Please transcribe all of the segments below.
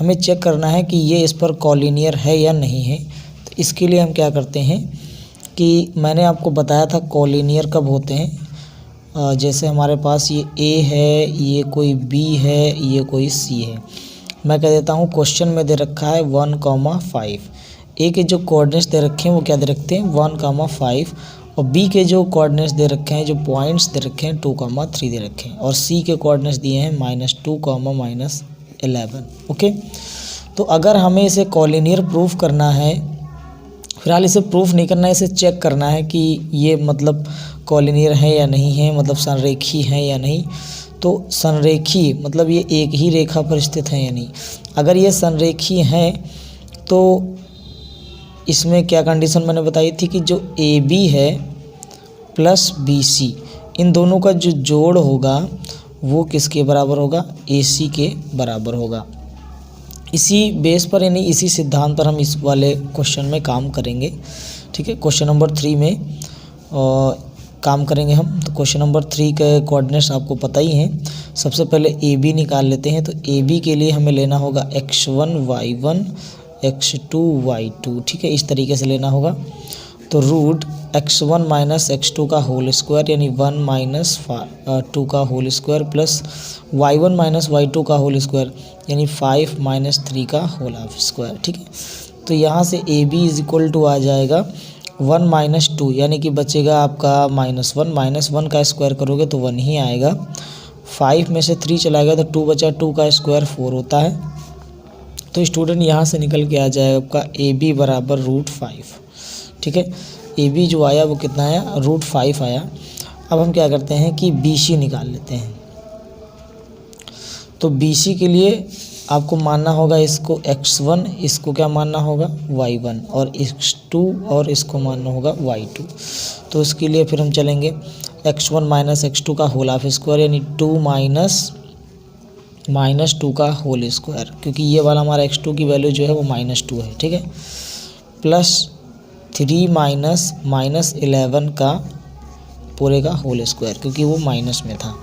हमें चेक करना है कि ये इस पर कॉलिनियर है या नहीं है। तो इसके लिए हम क्या करते हैं कि मैंने आपको बताया था कॉलिनियर कब होते हैं। जैसे हमारे पास ये ए है, ये कोई बी है, ये कोई सी है। मैं कह देता हूँ क्वेश्चन में दे रखा है 1,5। ए के जो कोऑर्डिनेट्स दे रखे हैं वो क्या दे रखते हैं 1,5, और बी के जो कोऑर्डिनेट्स दे रखे हैं, जो पॉइंट्स दे रखे हैं 2,3 दे रखे हैं, और सी के कोऑर्डिनेट्स दिए हैं -2, -11। ओके, तो अगर हमें इसे कॉलिनियर प्रूफ करना है, फिलहाल इसे प्रूफ नहीं करना है, इसे चेक करना है कि ये मतलब कॉलिनियर है या नहीं है, मतलब संरेखी है या नहीं। तो संरेखी मतलब ये एक ही रेखा पर स्थित है या नहीं। अगर ये संरेखी हैं तो इसमें क्या कंडीशन मैंने बताई थी कि जो ए बी है प्लस बी सी, इन दोनों का जो जोड़ होगा वो किसके बराबर होगा, ए सी के बराबर होगा। इसी बेस पर यानी इसी सिद्धांत पर हम इस वाले क्वेश्चन में काम करेंगे। ठीक है, क्वेश्चन नंबर 3 में काम करेंगे हम। तो क्वेश्चन नंबर 3 के कोऑर्डिनेट्स आपको पता ही हैं। सबसे पहले ए बी निकाल लेते हैं। तो ए बी के लिए हमें लेना होगा x1 y1 x2 y2। ठीक है, इस तरीके से लेना होगा। तो रूट x1 माइनस x2 का होल स्क्वायर यानी 1 माइनस 2 का whole square plus y1 minus y2 का होल स्क्वायर यानी 5 माइनस 3 का होल हाफ स्क्वायर। ठीक है, तो यहाँ से A B is equal to आ जाएगा 1 माइनस 2 यानी कि बचेगा आपका -1 का स्क्वायर करोगे तो 1 ही आएगा। 5 में से 3 चलाएगा तो 2 बचा, 2 का स्क्वायर 4 होता है। तो स्टूडेंट यहाँ से निकल के आ जाएगा आपका ए बी बराबर √5। ठीक है, ए बी जो आया वो कितना आया, √5 आया। अब हम क्या करते हैं कि बी सी निकाल लेते हैं। तो बी सी के लिए आपको मानना होगा इसको x1, इसको क्या मानना होगा y1, और x2 और इसको मानना होगा y2। तो इसके लिए फिर हम चलेंगे x1 माइनस x2 का होल हाफ स्क्वायर यानी 2 माइनस 2 का होल स्क्वायर, क्योंकि ये वाला हमारा x2 की वैल्यू जो है वो -2 है। ठीक है, प्लस 3 माइनस -11 का पूरे का होल स्क्वायर, क्योंकि वो माइनस में था।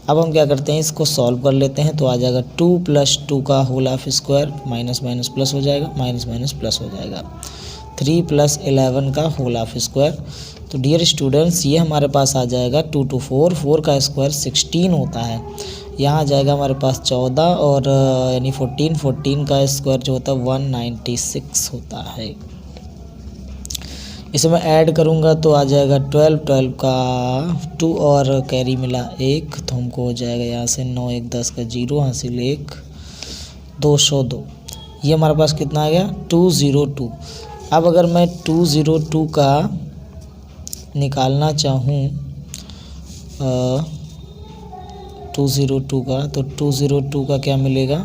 अब हम क्या करते हैं, इसको सॉल्व कर लेते हैं। तो आ जाएगा 2 + 2 का whole half square, minus minus plus हो जाएगा, माइनस माइनस प्लस हो जाएगा, 3 + 11 का होल हाफ स्क्वायर। तो डियर स्टूडेंट्स ये हमारे पास आ जाएगा 2 2 4, 4 का स्क्वायर 16 होता है। यहाँ आ जाएगा हमारे पास 14 और यानी 14 का स्क्वायर जो होता है 196 होता है। इसे मैं ऐड करूँगा तो आ जाएगा 12 का 2 और कैरी मिला 1, तो हमको हो जाएगा यहाँ से 9 1 10 का 0 हासिल 1 202। ये हमारे पास कितना आ गया 202। अब अगर मैं 202 का निकालना चाहूँ 202 का, तो 202 का क्या मिलेगा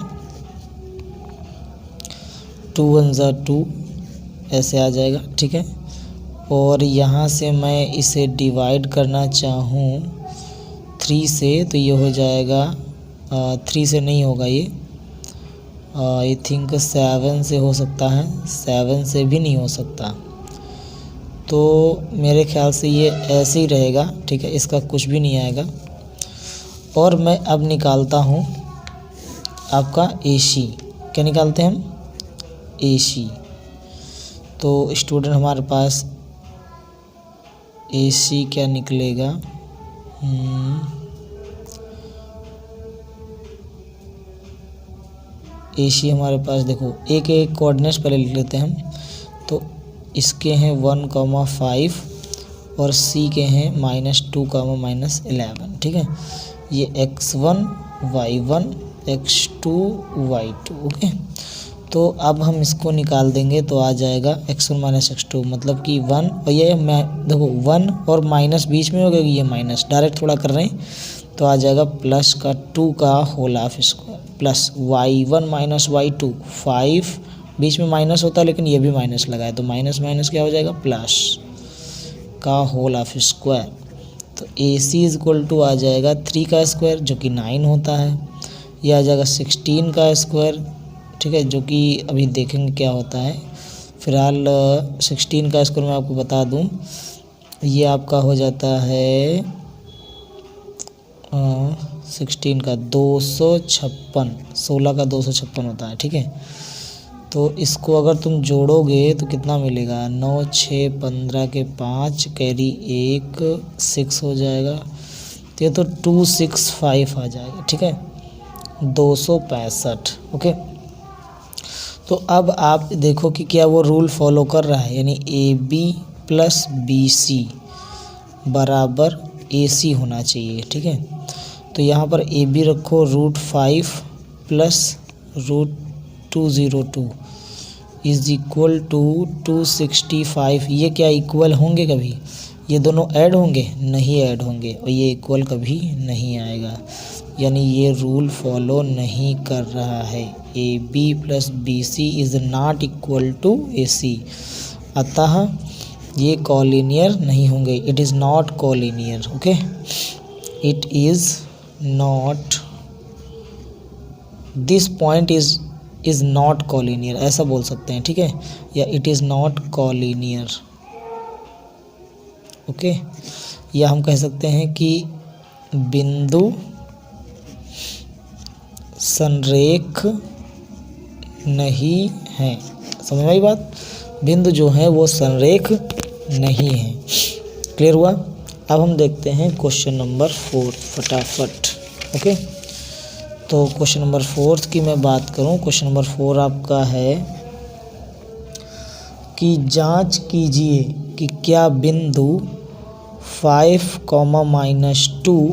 2 1 ज़ा 2 ऐसे आ जाएगा। ठीक है, और यहाँ से मैं इसे डिवाइड करना चाहूँ 3 से तो ये हो जाएगा 3 से नहीं होगा, ये आई थिंक 7 से हो सकता है, 7 से भी नहीं हो सकता। तो मेरे ख्याल से ये ऐसे ही रहेगा। ठीक है, इसका कुछ भी नहीं आएगा। और मैं अब निकालता हूँ आपका AC। क्या निकालते हैं हम, AC। तो स्टूडेंट हमारे पास AC क्या निकलेगा, AC हमारे पास देखो एक कोऑर्डिनेट्स पहले लिख लेते हैं हम। तो इसके हैं 1,5 और C के हैं -2, -11। ठीक है, ये x1 y1 x2 y2। Okay, तो अब हम इसको निकाल देंगे तो आ जाएगा x1 - x2 मतलब कि 1, और ये मैं देखो 1 और माइनस बीच में हो गया, ये माइनस डायरेक्ट थोड़ा कर रहे हैं। तो आ जाएगा प्लस का 2 का whole half square plus y1 - y2 5, बीच में माइनस होता है लेकिन ये भी माइनस लगा है तो माइनस माइनस क्या हो जाएगा प्लस का होल हाफ स्क्वायर। तो AC = आ जाएगा 3 का स्क्वायर जो कि 9 होता है, यह आ जाएगा 16 का स्क्वायर। ठीक है, जो कि अभी देखेंगे क्या होता है। फिलहाल 16 का स्क्वायर मैं आपको बता दूं, ये आपका हो जाता है 16 का 256, 16 का 256 होता है, ठीक है। तो इसको अगर तुम जोड़ोगे तो कितना मिलेगा, 9 6 15 के 5 कैरी 1 6 हो जाएगा, तो ये तो 265 आ जाएगा, ठीक है, 265। ओके, तो अब आप देखो कि क्या वो रूल फॉलो कर रहा है, यानी AB प्लस BC बराबर AC होना चाहिए, ठीक है। तो यहाँ पर AB रखो √5 प्लस √202 इज इक्वल टू 265। ये क्या इक्वल होंगे कभी, ये दोनों ऐड होंगे, नहीं ऐड होंगे, और ये इक्वल कभी नहीं आएगा, यानी ये रूल फॉलो नहीं कर रहा है। AB plus BC is not equal to AC, अतः ये कॉलिनियर नहीं होंगे। It is not collinear, okay, it is not, this point is not collinear, ऐसा बोल सकते हैं, ठीक है, या it is not collinear, okay. या हम कह सकते हैं कि बिंदु संरेख नहीं है, समझ में आई बात, बिंदु जो है वो संरेख नहीं है। क्लियर हुआ। अब हम देखते हैं क्वेश्चन नंबर 4 फटाफट, ओके। तो क्वेश्चन नंबर 4 की मैं बात करूं, क्वेश्चन नंबर 4 आपका है कि जांच कीजिए कि क्या बिंदु 5, -2,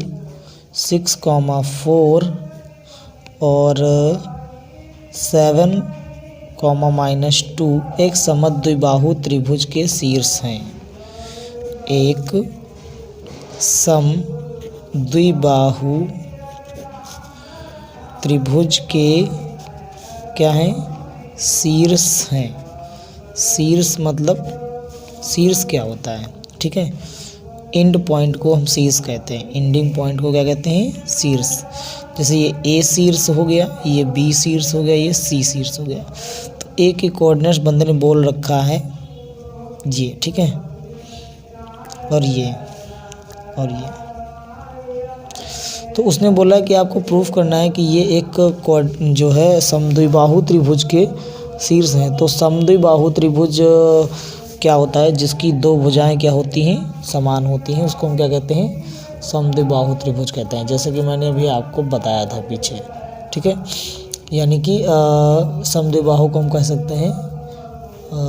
6, 4 और 7, -2 एक समद्विबाहु त्रिभुज के शीर्ष हैं। एक समद्विबाहु त्रिभुज के क्या हैं, शीर्ष हैं। शीर्ष मतलब शीर्ष क्या होता है, ठीक है, एंड पॉइंट को हम शीर्ष कहते हैं, एंडिंग पॉइंट को क्या कहते हैं, शीर्ष। जैसे ये A शीर्ष हो गया, ये B शीर्ष हो गया, ये C शीर्ष हो गया। तो A के कोऑर्डिनेट्स बंदे ने बोल रखा है ये, ठीक है, और ये और ये। तो उसने बोला कि आपको प्रूफ करना है कि ये एक जो है समद्विबाहु त्रिभुज के शीर्ष हैं। तो समद्विबाहु त्रिभुज क्या होता है, जिसकी दो भुजाएं क्या होती हैं, समान होती हैं, उसको हम क्या कहते हैं, समद्विबाहु त्रिभुज कहते हैं, जैसे कि मैंने अभी आपको बताया था पीछे, ठीक है। यानी कि समद्विबाहु को हम कह सकते हैं,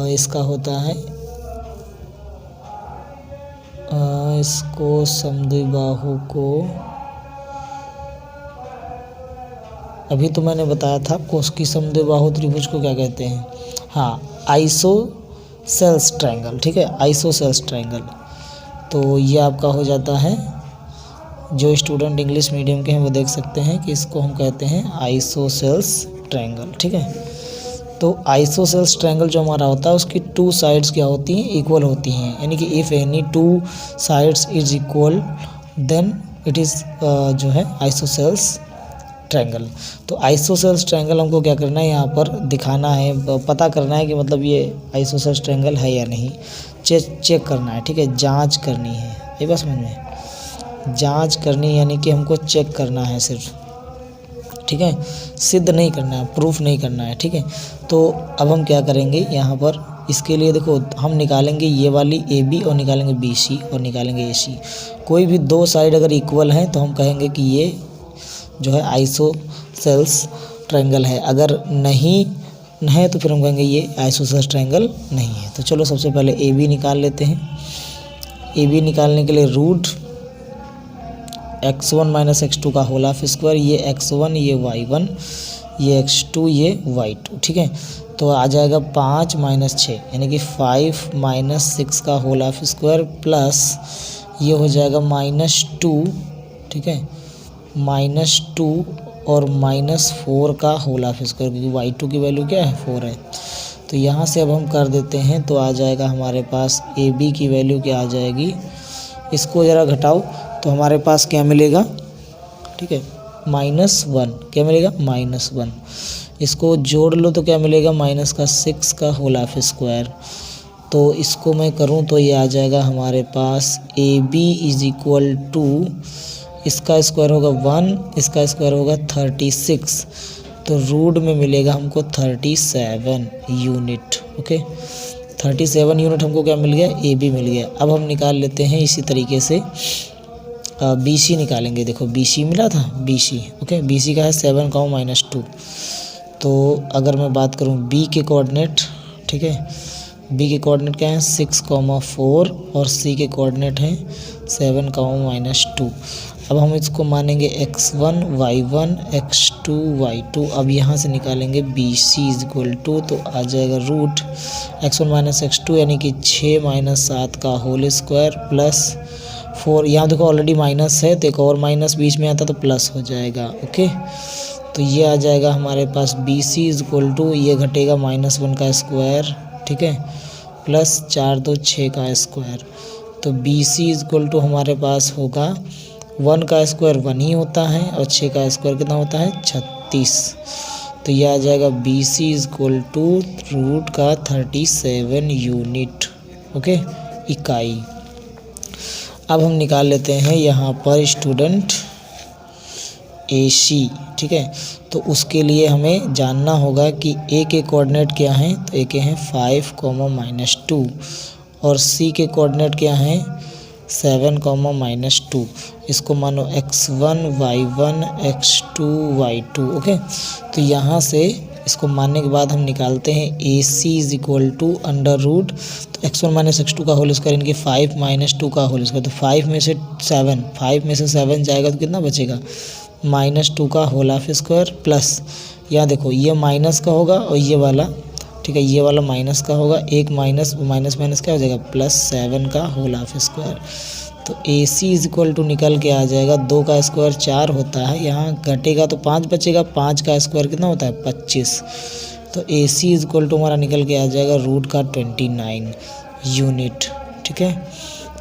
इसका होता है, इसको समद्विबाहु को अभी तो मैंने बताया था आपको, उसकी समद्विबाहु त्रिभुज को क्या कहते हैं, हाँ, आइसोसेल्स ट्रायंगल, ठीक है, आइसोसेल्स ट्रायंगल। तो ये आपका हो जाता है, जो स्टूडेंट इंग्लिश मीडियम के हैं वो देख सकते हैं कि इसको हम कहते हैं आइसोसेल्स ट्रायंगल, ठीक है। तो आइसोसेल्स ट्रायंगल जो हमारा होता है उसकी 2 साइड्स क्या होती हैं, इक्वल होती हैं, यानी कि if any 2 sides is equal then it is जो है आइसोसेल्स ट्रायंगल। तो आइसोसेल्स ट्रायंगल हमको क्या करना है, यहाँ पर दिखाना है, पता करना है कि मतलब ये आइसोसेल्स ट्रायंगल है या नहीं, चेक करना है, ठीक है, जांच करनी है, ये बस समझ में, जांच करनी यानी कि हमको चेक करना है सिर्फ, ठीक है, सिद्ध नहीं करना है, प्रूफ नहीं करना है, ठीक है। तो अब हम क्या करेंगे यहाँ पर, इसके लिए देखो हम निकालेंगे ये वाली AB और निकालेंगे BC और निकालेंगे AC। कोई भी 2 साइड अगर इक्वल हैं तो हम कहेंगे कि ये जो है आइसोसेल्स ट्रायंगल है, अगर नहीं है तो फिर हम कहेंगे ये आइसोसेल्स ट्रायंगल नहीं है। तो चलो सबसे पहले AB निकाल लेते हैं। AB निकालने के लिए रूट x1 - x2 का होल हाफ स्क्वायर, ये x1 ये y1 ये x2 ये y2, ठीक है। तो आ जाएगा 5 - 6 यानी कि 5 - 6 का होल हाफ स्क्वायर प्लस ये हो जाएगा -2, ठीक है, -2 और -4 का होल हाफ स्क्वायर, क्योंकि y2 की वैल्यू क्या है, 4 है। तो यहाँ से अब हम कर देते हैं, तो आ जाएगा हमारे पास AB की वैल्यू क्या आ जाएगी, इसको ज़रा घटाओ तो हमारे पास क्या मिलेगा, ठीक है, -1, क्या मिलेगा, -1। इसको जोड़ लो तो क्या मिलेगा, -6 का होल हाफ स्क्वायर। तो इसको मैं करूं तो ये आ जाएगा हमारे पास AB इज इक्वल टू, इसका स्क्वायर होगा 1, इसका स्क्वायर होगा 36, तो रूट में मिलेगा हमको 37 यूनिट। ओके, 37 यूनिट हमको क्या मिल गया, ए बी मिल गया। अब हम निकाल लेते हैं इसी तरीके से बी सी निकालेंगे। देखो बी सी मिला था, B C. Okay, B C का है 7, -2। तो अगर मैं बात करूं बी के कोऑर्डिनेट, ठीक है, बी के कोऑर्डिनेट क्या हैं 6, 4 और सी के कोऑर्डिनेट हैं 7, -2। अब हम इसको मानेंगे x1 y1 x2 y2। अब यहाँ से निकालेंगे B C is equal to, तो आ जाएगा रूट x1 - x2 यानी कि 6 - 7 का होल स्क्वायर प्लस 4। यहाँ देखो ऑलरेडी माइनस है, तो एक और माइनस बीच में आता तो प्लस हो जाएगा। ओके, तो ये आ जाएगा हमारे पास B C is equal to, ये घटेगा -1 का स्क्वायर, ठीक है, प्लस 4 2 6 का स्क्वायर। तो B C is equal to हमारे पास होगा 1 का स्क्वायर 1 ही होता है और 6 का स्क्वायर कितना होता है 36। तो ये आ जाएगा B C is equal to root का 37 यूनिट। ओके, इकाई। अब हम निकाल लेते हैं यहाँ पर स्टूडेंट ए सी, ठीक है। तो उसके लिए हमें जानना होगा कि ए के कोऑर्डिनेट क्या हैं, तो ए के हैं 5, -2 और सी के कोऑर्डिनेट क्या हैं 7, -2। इसको मानो x1 y1 x2 y2। Okay, तो यहाँ से इसको मानने के बाद हम निकालते हैं A C is equal to under root, तो x1 - x2 का होल स्क्वायर इनके 5 - 2 का होल स्क्वायर। तो 5 में से 7 जाएगा तो कितना बचेगा -2 का होल ऑफ स्क्वायर प्लस, यहाँ देखो ये माइनस का होगा और ये वाला, ठीक है, ये वाला माइनस का होगा, एक माइनस माइनस क्या हो जाएगा +7 का होल ऑफ स्क्वायर। तो A C is equal to निकल के आ जाएगा 2 का स्क्वायर 4 होता है, यहाँ घटेगा तो 5 बचेगा, 5 का स्क्वायर कितना होता है 25। तो A C is equal to हमारा निकल के आ जाएगा रूट का 29 यूनिट। ठीक है,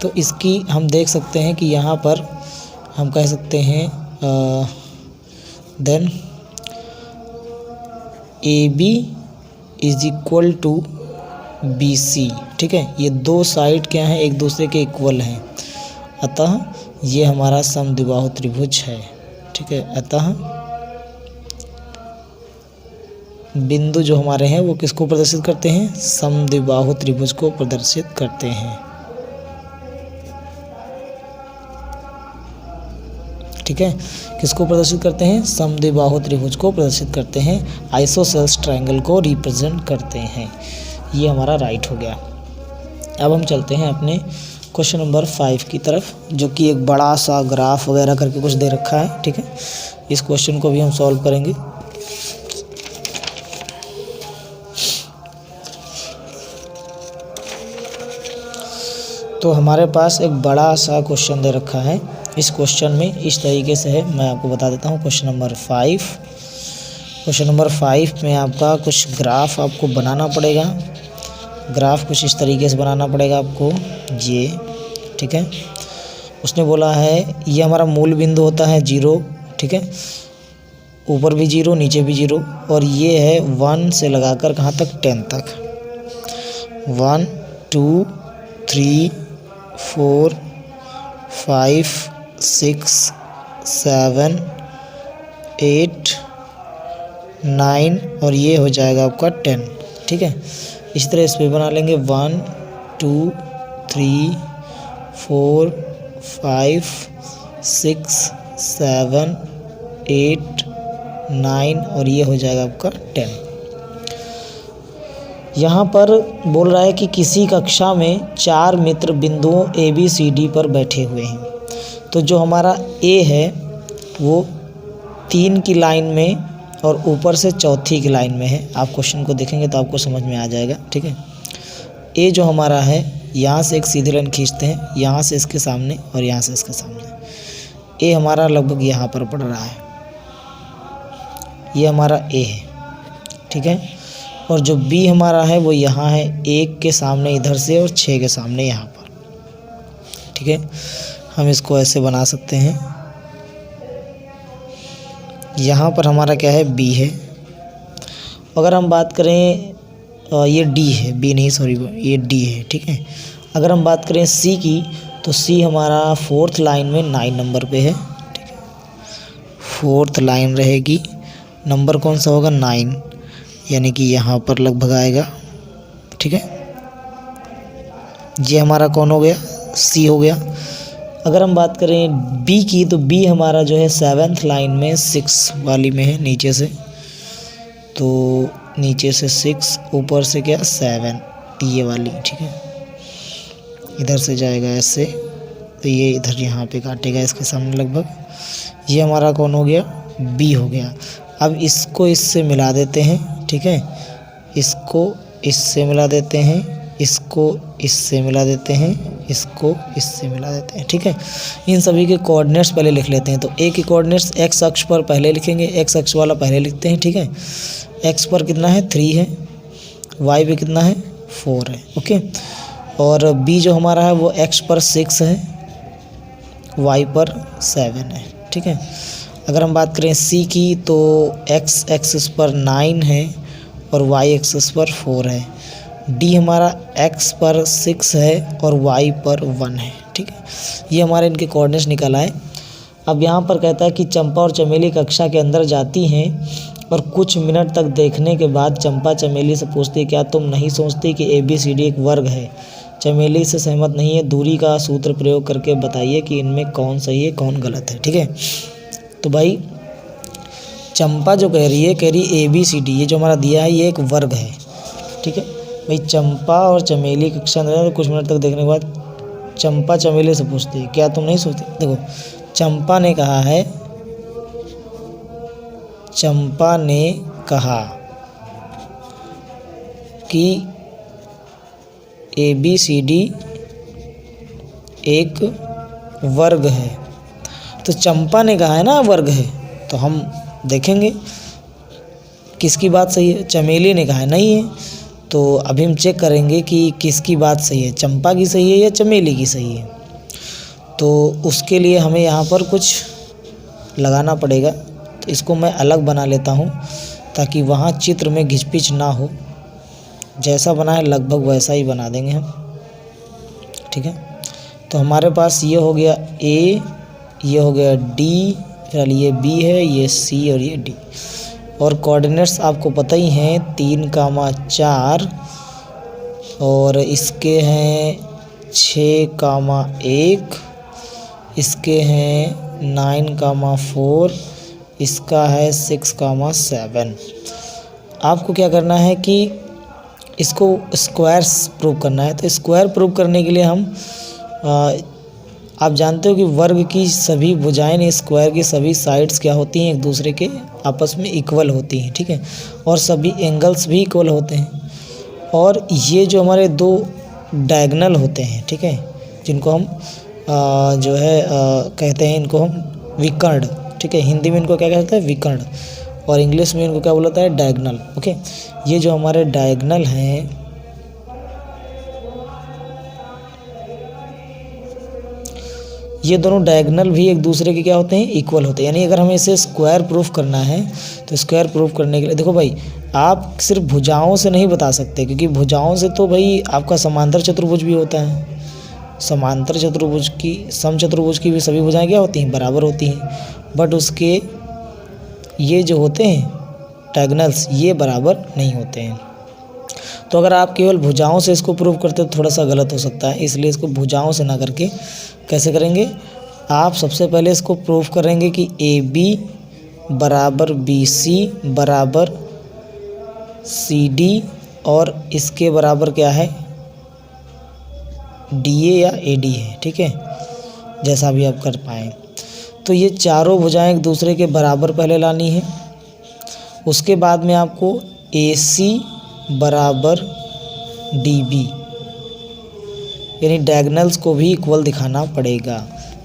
तो इसकी हम देख सकते हैं कि यहाँ पर हम कह सकते हैं then A B is equal to B C. ठीक है, ये दो साइड क्या हैं एक दूसरे के इक्वल हैं, अतः ये हमारा समद्विबाहु त्रिभुज है। ठीक है, अतः बिंदु जो हमारे हैं वो किसको प्रदर्शित करते हैं, समद्विबाहु त्रिभुज को प्रदर्शित करते हैं। ठीक है, किसको प्रदर्शित करते हैं, समद्विबाहु त्रिभुज को प्रदर्शित करते हैं, आइसोसेल्स ट्रायंगल को रिप्रेजेंट करते हैं। ये हमारा राइट हो गया। अब हम चलते हैं अपने क्वेश्चन नंबर 5 की तरफ, जो कि एक बड़ा सा ग्राफ वगैरह करके कुछ दे रखा है। ठीक है, इस क्वेश्चन को भी हम सॉल्व करेंगे। तो हमारे पास एक बड़ा सा क्वेश्चन दे रखा है। इस क्वेश्चन में इस तरीके से है, मैं आपको बता देता हूँ। क्वेश्चन नंबर 5 में आपका कुछ ग्राफ आपको बनाना पड़ेगा। ग्राफ कुछ इस तरीके से बनाना पड़ेगा आपको ये। ठीक है, उसने बोला है ये हमारा मूल बिंदु होता है 0। ठीक है, ऊपर भी 0 नीचे भी 0, और ये है 1 से लगाकर कहाँ तक 10 तक। 1 2 3 4 5 6 7 8 9 और ये हो जाएगा आपका 10। ठीक है, इसी तरह इस पर बना लेंगे 1 2 3 4 5 6 7 8 9 और ये हो जाएगा आपका 10। यहाँ पर बोल रहा है कि किसी कक्षा में 4 मित्र बिंदुओं ए बी सी डी पर बैठे हुए हैं। तो जो हमारा ए है वो 3 की लाइन में और ऊपर से चौथी की लाइन में है। आप क्वेश्चन को देखेंगे तो आपको समझ में आ जाएगा। ठीक है, ए जो हमारा है यहाँ से एक सीधी लाइन खींचते हैं, यहाँ से इसके सामने और यहाँ से इसके सामने। ए हमारा लगभग यहाँ पर पड़ रहा है, ये हमारा ए है। ठीक है, और जो बी हमारा है वो यहाँ है, 1 के सामने इधर से और 6 के सामने यहाँ पर। ठीक है, हम इसको ऐसे बना सकते हैं। यहाँ पर हमारा क्या है, बी है। अगर हम बात करें ये डी है, बी नहीं सॉरी ये डी है। ठीक है, अगर हम बात करें सी की, तो सी हमारा 4th लाइन में 9 नंबर पे है। ठीक 4th लाइन रहेगी, नंबर कौन सा होगा 9, यानी कि यहाँ पर लगभग आएगा। ठीक है, ये हमारा कौन हो गया, सी हो गया। अगर हम बात करें बी की, तो बी हमारा जो है 7th लाइन में 6 वाली में है, नीचे से, तो नीचे से 6, ऊपर से क्या 7, ये वाली। ठीक है, इधर से जाएगा ऐसे, तो ये इधर यहाँ पे काटेगा इसके सामने लगभग। ये हमारा कौन हो गया, बी हो गया। अब इसको इससे मिला देते हैं। ठीक है, इसको इससे मिला देते हैं, इसको इससे मिला देते हैं, इसको इससे मिला देते हैं। ठीक है, इन सभी के कोऑर्डिनेट्स पहले लिख लेते हैं। तो ए के कोऑर्डिनेट्स एक्स अक्ष पर पहले लिखेंगे, एक्स अक्ष वाला पहले लिखते हैं। ठीक है, एक्स पर कितना है 3 है, वाई पे कितना है 4 है। ओके, और बी जो हमारा है वो एक्स पर 6 है, वाई पर 7 है। ठीक है, अगर हम बात करें सी की, तो एक्स एक्सिस पर 9 है और वाई एक्सिस पर 4 है। डी हमारा एक्स पर 6 है और वाई पर 1 है। ठीक है, ये हमारे इनके कोऑर्डिनेट्स निकल आए। अब यहाँ पर कहता है कि चंपा और चमेली कक्षा के अंदर जाती हैं और कुछ मिनट तक देखने के बाद चंपा चमेली से पूछती है, क्या तुम नहीं सोचती कि ABCD एक वर्ग है? चमेली से सहमत नहीं है, दूरी का सूत्र प्रयोग करके बताइए कि इनमें कौन सही है कौन गलत है। ठीक है, तो भाई चंपा जो कह रही है, कह रही ABCD, ये जो हमारा दिया है ये एक वर्ग है। ठीक है भाई, चंपा और चमेली कक्षा में तो कुछ मिनट तक देखने के बाद चंपा चमेली से पूछती है, क्या तुम नहीं सोचती? देखो, चंपा ने कहा है, चंपा ने कहा कि ABCD एक वर्ग है। तो चंपा ने कहा है ना वर्ग है, तो हम देखेंगे किसकी बात सही है। चमेली ने कहा है नहीं है, तो अभी हम चेक करेंगे कि किसकी बात सही है, चंपा की सही है या चमेली की सही है। तो उसके लिए हमें यहाँ पर कुछ लगाना पड़ेगा। तो इसको मैं अलग बना लेता हूँ ताकि वहाँ चित्र में घिचपिच ना हो। जैसा बना है लगभग वैसा ही बना देंगे हम। ठीक है, तो हमारे पास ये हो गया ए, ये हो गया डी, फिर ये बी है, ये सी और ये डी। और कोऑर्डिनेट्स आपको पता ही हैं 3,4 और इसके हैं 6,1, इसके हैं 9,4, इसका है 6,7। आपको क्या करना है कि इसको स्क्वायर्स प्रूव करना है। तो स्क्वायर प्रूव करने के लिए हम आप जानते हो कि वर्ग की सभी भुजाएं, स्क्वायर की सभी साइड्स क्या होती हैं, एक दूसरे के आपस में इक्वल होती हैं। ठीक है, और सभी एंगल्स भी इक्वल होते हैं। और ये जो हमारे दो डायगोनल होते हैं, ठीक है, जिनको हम कहते हैं, इनको हम विकर्ण, ठीक है, हिंदी में इनको क्या कहते हैं विकर्ण, और इंग्लिश में इनको क्या बोलता है डायगोनल। ओके, ये जो हमारे डायगोनल हैं, ये दोनों डायगोनल भी एक दूसरे के क्या होते हैं इक्वल होते हैं। यानी अगर हमें इसे स्क्वायर प्रूफ करना है तो स्क्वायर प्रूफ करने के लिए देखो भाई, आप सिर्फ भुजाओं से नहीं बता सकते, क्योंकि भुजाओं से तो भाई आपका समांतर चतुर्भुज भी होता है। समांतर चतुर्भुज की, समचतुर्भुज की भी सभी भुजाएं क्या होती हैं बराबर होती हैं, बट उसके ये जो होते हैं डायगोनल्स ये बराबर नहीं होते हैं। तो अगर आप केवल भुजाओं से इसको प्रूव करते तो थोड़ा सा गलत हो सकता है, इसलिए इसको भुजाओं से ना करके कैसे करेंगे, आप सबसे पहले इसको प्रूव करेंगे कि AB बराबर BC बराबर CD और इसके बराबर क्या है DA या AD है। ठीक है, जैसा भी आप कर पाएँ। तो ये चारों भुजाएं एक दूसरे के बराबर पहले लानी है। उसके बाद में आपको AC बराबर DB यानी डायगोनल्स को भी इक्वल दिखाना पड़ेगा,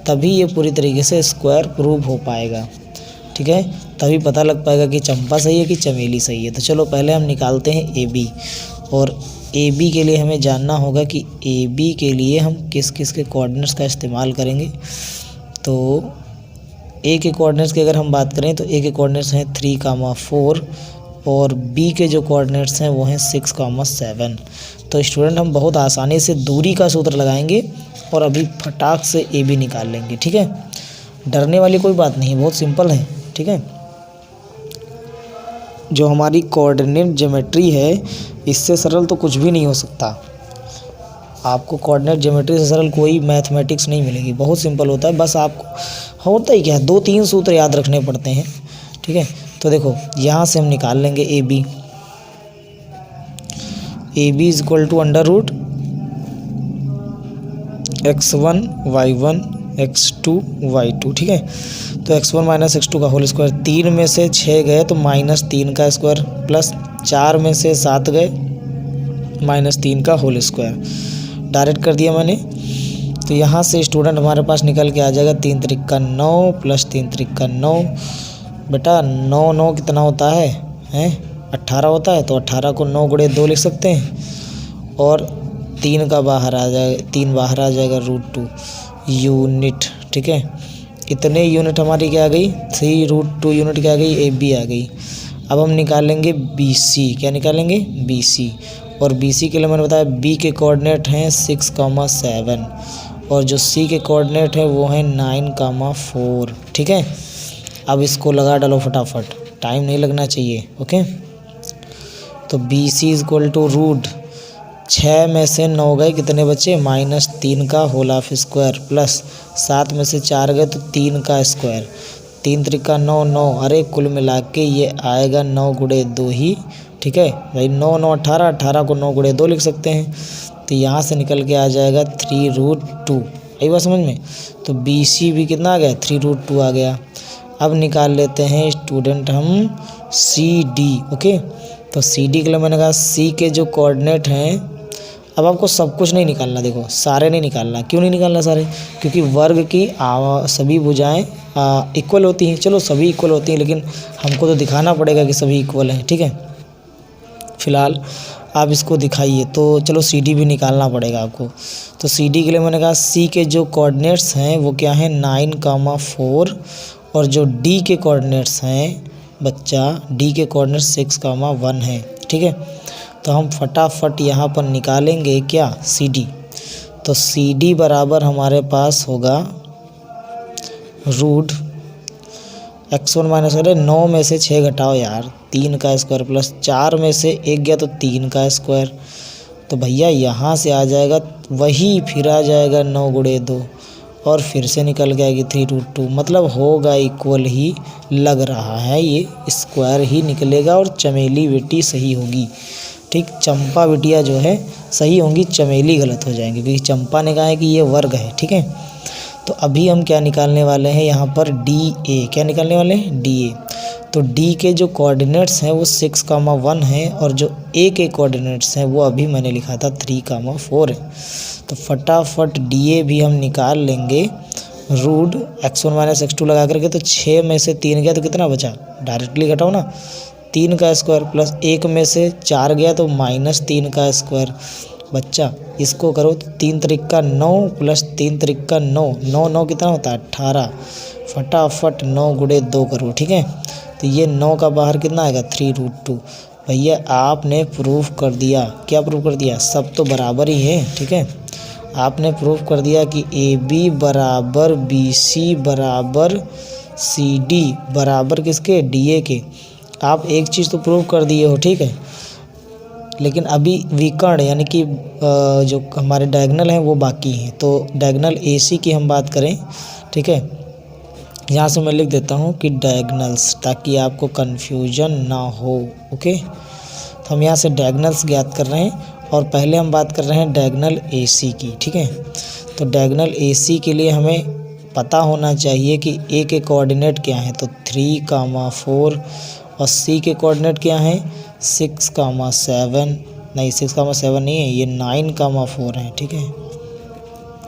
तभी ये पूरी तरीके से स्क्वायर प्रूव हो पाएगा। ठीक है, तभी पता लग पाएगा कि चंपा सही है कि चमेली सही है। तो चलो पहले हम निकालते हैं AB, और AB के लिए हमें जानना होगा कि AB के लिए हम किस किस के कोऑर्डिनेट्स का इस्तेमाल करेंगे। तो A के कोऑर्डिनेट्स की अगर हम बात करें तो A के कोऑर्डिनेट्स हैं 3,4 और B के जो कोऑर्डिनेट्स हैं वो हैं 6,7। तो स्टूडेंट हम बहुत आसानी से दूरी का सूत्र लगाएंगे और अभी फटाक से AB निकाल लेंगे। ठीक है, डरने वाली कोई बात नहीं, बहुत सिंपल है। ठीक है। जो हमारी कोऑर्डिनेट ज्योमेट्री है इससे सरल तो कुछ भी नहीं हो सकता। आपको कोऑर्डिनेट ज्योमेट्री से सरल कोई मैथमेटिक्स नहीं मिलेगी, बहुत सिंपल होता है। बस आपको होता ही क्या है, 2-3 सूत्र याद रखने पड़ते हैं, ठीक है। तो देखो यहाँ से हम निकाल लेंगे A B is equal to under root x1 y1 x2 y2, ठीक है। तो x1 माइनस x2 का होल स्क्वायर, 3 में से 6 गए तो -3 का स्क्वायर, प्लस 4 में से 7 गए -3 का होल स्क्वायर। डायरेक्ट कर दिया मैंने। तो यहाँ से स्टूडेंट हमारे पास निकल के आ जाएगा 3 त्रिक का 9 प्लस 3 त्रिक का 9। बेटा 9 कितना होता है 18 होता है। तो 18 को 9 गुणे 2 लिख सकते हैं और 3 बाहर आ जाएगा √2 यूनिट, ठीक है। इतने यूनिट हमारी क्या आ गई, 3√2 यूनिट क्या आ गई, ए बी आ गई। अब हम निकालेंगे बी सी। क्या निकालेंगे, बी सी। और बी सी के लिए मैंने बताया बी के कोऑर्डिनेट हैं 6,7 और जो सी के कोऑर्डिनेट है वो है 9,4, ठीक है। अब इसको लगा डालो फटाफट, टाइम नहीं लगना चाहिए, ओके। तो B C is equal to root 6 में से 9 गए, कितने बचे, -3 का होल ऑफ स्क्वायर, प्लस 7 में से 4 गए तो 3 का स्क्वायर, 3 त्रिका 9, अरे कुल मिला के ये आएगा 9 गुणे 2 ही, ठीक है भाई। 9 18 को 9 गुणे 2 लिख सकते हैं। तो यहाँ से निकल के आ जाएगा 3√2। आई बात समझ में। तो बी सी भी कितना आ गया, 3√2 आ गया। अब निकाल लेते हैं स्टूडेंट हम सी डी, ओके। तो सी डी के लिए मैंने कहा सी के जो कोऑर्डिनेट हैं, अब आपको सब कुछ नहीं निकालना, देखो सारे नहीं निकालना। क्यों नहीं निकालना सारे, क्योंकि वर्ग की सभी भुजाएं इक्वल होती हैं। चलो सभी इक्वल होती हैं, लेकिन हमको तो दिखाना पड़ेगा कि सभी इक्वल हैं, ठीक है। फिलहाल आप इसको दिखाइए। तो चलो सी डी भी निकालना पड़ेगा आपको। तो सी डी के लिए मैंने कहा सी के जो कोऑर्डिनेट्स हैं वो क्या हैं, 9,4 और जो डी के कोऑर्डिनेट्स हैं बच्चा, डी के कोऑर्डिनेट 6,1 है, ठीक है। तो हम फटाफट यहाँ पर निकालेंगे क्या, सी डी। तो सी डी बराबर हमारे पास होगा रूट x1 माइनस, अरे 9 में से 6 घटाओ यार, 3 का स्क्वायर, प्लस 4 में से 1 गया तो 3 का स्क्वायर। तो भैया यहाँ से आ जाएगा वही, फिर आ जाएगा 9 गुणे 2 और फिर से निकल के आएगी 3√2। मतलब होगा इक्वल ही लग रहा है, ये स्क्वायर ही निकलेगा और चमेली बेटी सही होगी, ठीक। चंपा बिटिया जो है सही होंगी, चमेली गलत हो जाएंगे, क्योंकि चंपा ने कहा है कि ये वर्ग है, ठीक है। तो अभी हम क्या निकालने वाले हैं यहाँ पर, डी ए। क्या निकालने वाले हैं, डी ए। तो डी के जो कोऑर्डिनेट्स हैं वो 6,1 हैं और जो ए के कोऑर्डिनेट्स हैं वो अभी मैंने लिखा था 3,4 है। तो फटाफट डी ए भी हम निकाल लेंगे। रूट x1 माइनस x2 लगा करके, तो 6 में से 3 गया तो कितना बचा, डायरेक्टली घटाओ ना, 3 का स्क्वायर, प्लस 1 में से 4 गया तो -3 का स्क्वायर। बच्चा इसको करो तो 3 त्रिक का 9 प्लस 3 त्रिक का 9 कितना होता है, 18। फटाफट 9 गुणे 2 करो, ठीक है। तो ये 9 का बाहर कितना आएगा, 3√2। भैया आपने प्रूफ कर दिया। क्या प्रूफ कर दिया, सब तो बराबर ही है, ठीक है। आपने प्रूफ कर दिया कि ए बी बराबर बी सी बराबर सी डी बराबर किसके, डी ए के। आप एक चीज़ तो प्रूव कर दिए हो, ठीक है। लेकिन अभी विकर्ण यानी कि जो हमारे डायगोनल हैं वो बाकी हैं। तो डायगोनल ए सी की हम बात करें, ठीक है। यहाँ से मैं लिख देता हूँ कि डायगोनल्स, ताकि आपको कन्फ्यूजन ना हो, ओके। तो हम यहाँ से डायगोनल्स ज्ञात कर रहे हैं और पहले हम बात कर रहे हैं डायगोनल ए सी की, ठीक है। तो डायगोनल ए सी के लिए हमें पता होना चाहिए कि ए के कोऑर्डिनेट क्या हैं, तो 3,4 और सी के कोऑर्डिनेट क्या हैं, 6,7 नहीं, 6,7 नहीं है, ये 9,4 है, ठीक है,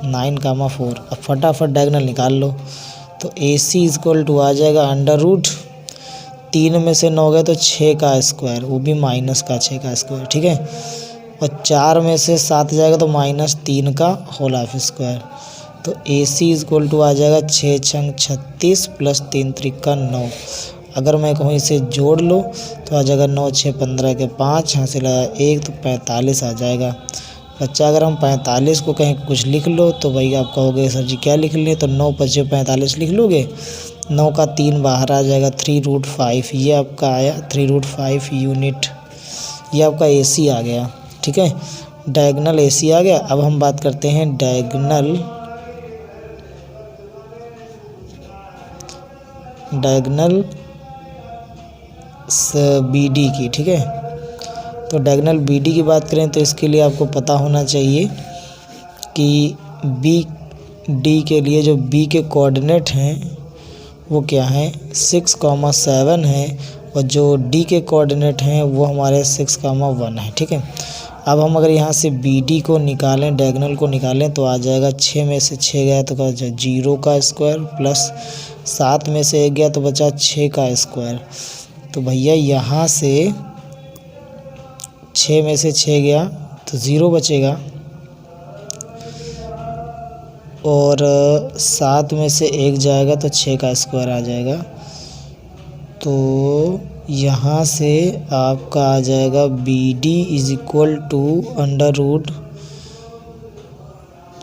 9,4। अब फटाफट डायगोनल निकाल लो। तो A C is equal to आ जाएगा अंडर रूट 3 में से 9 गए तो 6 का स्क्वायर, वो भी -6 का स्क्वायर, ठीक है। और 4 में से 7 जाएगा तो -3 का होल ऑफ स्क्वायर। तो A C is equal to आ जाएगा 6 छंग 36 प्लस 3 त्रिका 9। अगर मैं कहूँ इसे जोड़ लो तो आ जाएगा 9 6 15 के 5, यहाँ से लगा 1 तो 45 आ जाएगा। बच्चा अगर हम 45 को कहीं कुछ लिख लो तो भाई आप कहोगे सर जी क्या लिख लें, तो 9 × 5 = 45 लिख लोगे। 9 का 3 बाहर आ जाएगा 3√5, ये आपका आया 3√5 यूनिट, ये आपका AC आ गया। ठीक है, डायगोनल AC आ गया। अब हम बात करते हैं डायगोनल BD की। ठीक है, तो डायगोनल BD की बात करें तो इसके लिए आपको पता होना चाहिए कि BD के लिए जो B के कोऑर्डिनेट हैं वो क्या है 6,7 है, और जो D के कोऑर्डिनेट हैं वो हमारे 6,1 है। ठीक है, अब हम अगर यहाँ से BD को निकालें, डायगोनल को निकालें तो आ जाएगा 6 में से 6 गया तो 0 का स्क्वायर प्लस 7 में से 1 गया तो बचा 6 का स्क्वायर। तो भैया यहाँ से 6 में से 6 गया तो 0 बचेगा, और 7 में से 1 जाएगा तो 6 का स्क्वायर आ जाएगा। तो यहाँ से आपका आ जाएगा BD =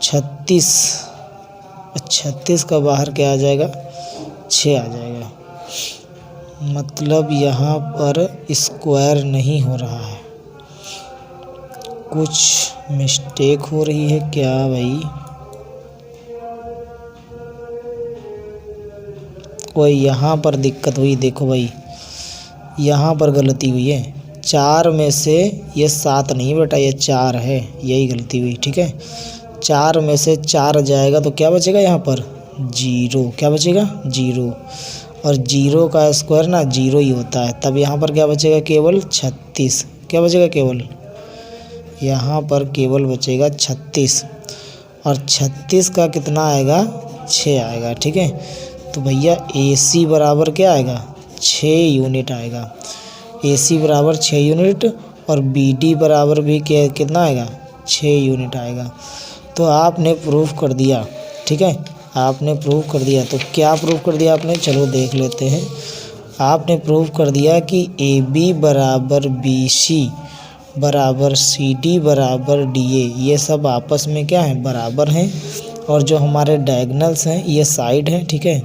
√36 का बाहर क्या आ जाएगा 6 आ जाएगा। मतलब यहाँ पर स्क्वायर नहीं हो रहा है, कुछ मिस्टेक हो रही है क्या भाई? कोई यहाँ पर दिक्कत हुई, देखो भाई यहाँ पर गलती हुई है। 4 में से ये 7 नहीं बेटा, ये 4 है, यही गलती हुई। ठीक है, 4 में से 4 जाएगा तो क्या बचेगा यहाँ पर 0, क्या बचेगा 0, और 0 का स्क्वायर ना 0 ही होता है। तब यहाँ पर क्या बचेगा केवल 36, क्या बचेगा केवल यहाँ पर केवल बचेगा 36, और 36 का कितना आएगा 6 आएगा। ठीक है, तो भैया AC बराबर क्या आएगा 6 यूनिट आएगा, AC बराबर 6 यूनिट, और BD बराबर भी कितना आएगा 6 यूनिट आएगा। तो आपने प्रूफ कर दिया। ठीक है, आपने प्रूफ कर दिया। तो क्या प्रूफ कर दिया आपने, चलो देख लेते हैं। आपने प्रूफ कर दिया कि AB बराबर BC बराबर CD बराबर DA, ये सब आपस में क्या है बराबर हैं, और जो हमारे डायगोनल्स हैं ये साइड हैं। ठीक है,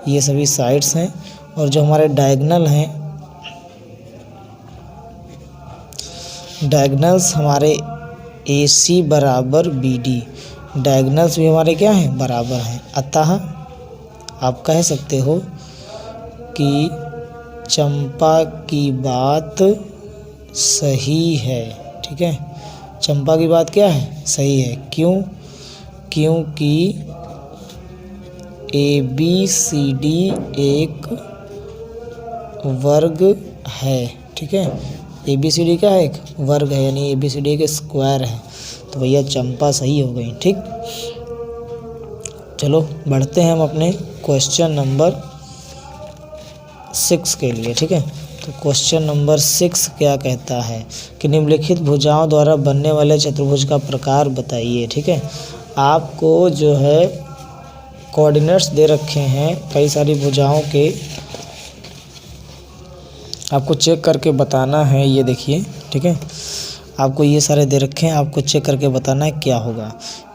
ये सभी साइड्स हैं, और जो हमारे डायगोनल हैं, डायगोनल्स हमारे AC बराबर BD, डायगोनल्स भी हमारे क्या हैं बराबर हैं। अतः आप कह सकते हो कि चंपा की बात सही है। ठीक है, चंपा की बात क्या है सही है। क्यों? क्योंकि ABCD एक वर्ग है। ठीक है, ABCD क्या है एक वर्ग है, यानी ABCD एक स्क्वायर है। तो भैया चंपा सही हो गई। ठीक, चलो बढ़ते हैं हम अपने क्वेश्चन नंबर 6 के लिए। ठीक है, तो क्वेश्चन नंबर 6 क्या कहता है कि निम्नलिखित भुजाओं द्वारा बनने वाले चतुर्भुज का प्रकार बताइए। ठीक है, आपको जो है कोऑर्डिनेट्स दे रखे हैं कई सारी भुजाओं के, आपको चेक करके बताना है। ये देखिए, ठीक है, आपको ये सारे दे रखे हैं, आपको चेक करके बताना है क्या होगा,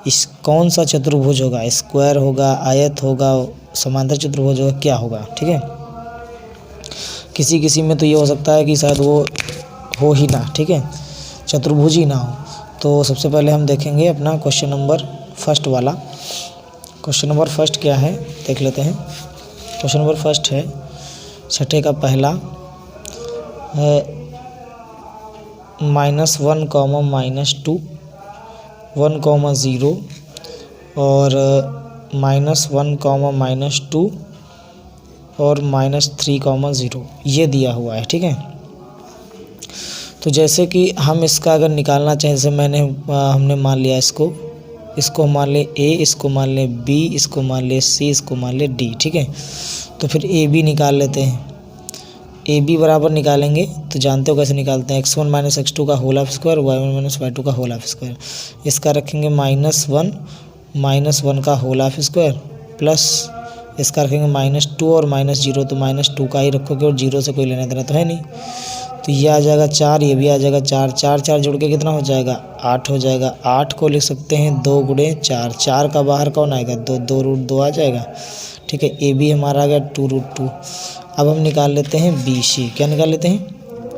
इस कौन सा चतुर्भुज होगा, स्क्वायर होगा, आयत होगा, समांतर चतुर्भुज होगा, क्या होगा। ठीक है, किसी किसी में तो ये हो सकता है कि शायद वो हो ही ना। ठीक है, चतुर्भुज ही ना हो। तो सबसे पहले हम देखेंगे अपना क्वेश्चन नंबर फर्स्ट वाला। क्वेश्चन नंबर फर्स्ट क्या है देख लेते हैं। क्वेश्चन नंबर फर्स्ट है छठे का पहला है -1, -2, 1, 0 और -1, -2 और -3, 0 ये दिया हुआ है। ठीक है, तो जैसे कि हम इसका अगर निकालना चाहें, जैसे हमने मान लिया इसको मान ले A, इसको मान ले B, इसको मान ले C, इसको मान ले D। ठीक है, तो फिर AB निकाल लेते हैं। AB बराबर निकालेंगे तो जानते हो कैसे निकालते हैं, x1 - x2 का whole of square, y1 - y2 का होल ऑफ स्क्वायर। इसका रखेंगे -1 का होल ऑफ स्क्वायर प्लस इसका रखेंगे -2 और -0, तो -2 का ही रखोगे और 0 से कोई लेना देना तो है नहीं। तो ये आ जाएगा 4, ये भी आ जाएगा 4, 4 4 जुड़ के कितना हो जाएगा 8 हो जाएगा। 8 को लिख सकते हैं 2 × 4, 4 का बाहर कौन आएगा 2, 2 √2 आ जाएगा। ठीक है। ए बी हमारा आ गया 2√2। अब हम निकाल लेते हैं बी सी। क्या निकाल लेते हैं?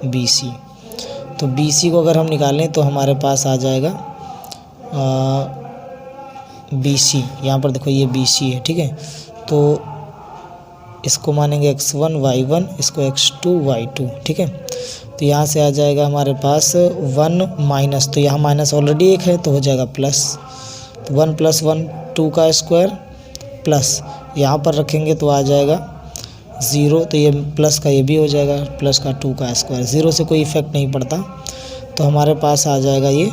B C. तो बी सी को अगर हम निकालें तो हमारे पास आ जाएगा बी सी। यहाँ पर देखो ये बी सी है, ठीक है। तो इसको मानेंगे x1 y1, इसको x2 y2, ठीक है। तो यहाँ से आ जाएगा हमारे पास 1 माइनस, तो यहाँ माइनस ऑलरेडी एक है तो हो जाएगा प्लस। तो 1 + 1 2 का स्क्वायर प्लस यहाँ पर रखेंगे तो आ जाएगा 0, तो ये प्लस का ये भी हो जाएगा प्लस का 2 का स्क्वायर। 0 से कोई इफेक्ट नहीं पड़ता, तो हमारे पास आ जाएगा ये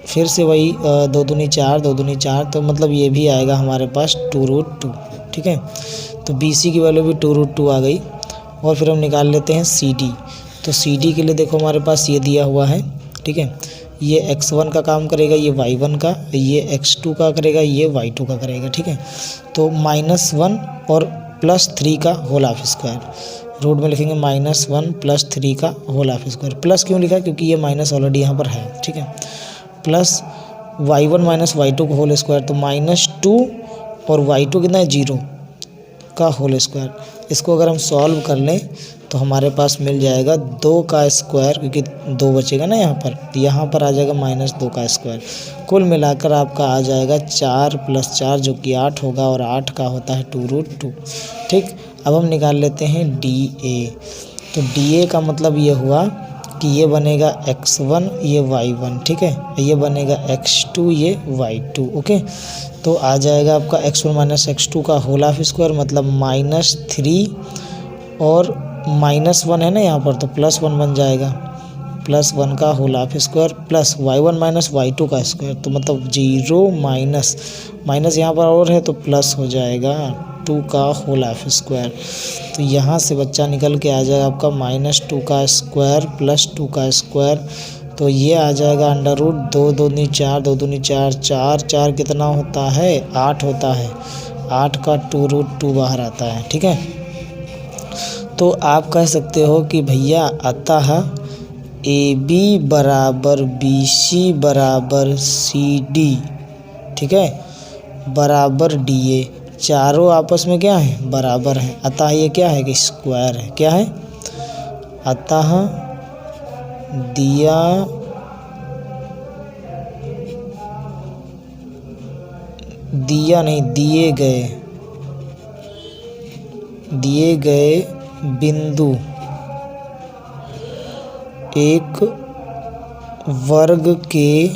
फिर से वही 2 दूनी 4 2 दूनी 4, तो मतलब ये भी आएगा हमारे पास 2√2, ठीक है। तो बी सी की वैल्यू भी 2√2 आ गई। और फिर हम निकाल लेते हैं सी डी। तो सी डी के लिए देखो हमारे पास ये दिया हुआ है, ठीक है। ये x1 का काम करेगा, ये y1 का, ये x2 का करेगा, ये y2 का करेगा, ठीक है। तो -1 और +3 का होल हाफ स्क्वायर, रूट में लिखेंगे -1 + 3 का होल हाफ स्क्वायर। प्लस क्यों लिखा? क्योंकि ये माइनस ऑलरेडी यहाँ पर है, ठीक है। प्लस y1 - y2 का होल स्क्वायर, तो -2 और y2 कितना है 0 का होल स्क्वायर। इसको अगर हम सॉल्व कर लें तो हमारे पास मिल जाएगा 2 का स्क्वायर, क्योंकि 2 बचेगा ना यहाँ पर, तो यहाँ पर आ जाएगा -2 का स्क्वायर। कुल मिलाकर आपका आ जाएगा 4 + 4 जो कि 8 होगा, और 8 का होता है 2√2, ठीक। अब हम निकाल लेते हैं डी ए। तो डी ए का मतलब ये हुआ कि ये बनेगा x1 ये y1, ठीक है, ये बनेगा x2 ये y2, ओके। तो आ जाएगा आपका x1 - x2 का होल हाफ स्क्वायर, मतलब -3 और -1 है ना यहाँ पर, तो +1 बन जाएगा, +1 का whole half square plus y1 - y2 का स्क्वायर, तो मतलब 0 माइनस यहाँ पर और है तो प्लस हो जाएगा 2 का होल हाफ स्क्वायर। तो यहाँ से बच्चा निकल के आ जाएगा आपका -2 का स्क्वायर प्लस 2 का स्क्वायर। तो ये आ जाएगा √2 2 दूनी 4 2 दूनी 4 4 4 कितना होता है 8 होता है, 8 का 2√2 बाहर आता है, ठीक है। तो आप कह सकते हो कि भैया अतः AB = BC = CD, ठीक है, बराबर DA। चारों आपस में क्या है? बराबर है। अतः ये क्या है कि स्क्वायर है। क्या है? अतः दिए गए बिंदु एक वर्ग के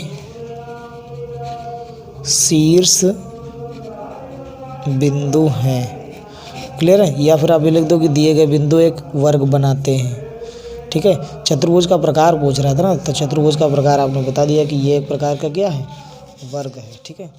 शीर्ष बिंदु हैं। क्लियर है? या फिर आप ये लिख दो कि दिए गए बिंदु एक वर्ग बनाते हैं, ठीक है। चतुर्भुज का प्रकार पूछ रहा था ना, तो चतुर्भुज का प्रकार आपने बता दिया कि ये एक प्रकार का क्या है? वर्ग है, ठीक है।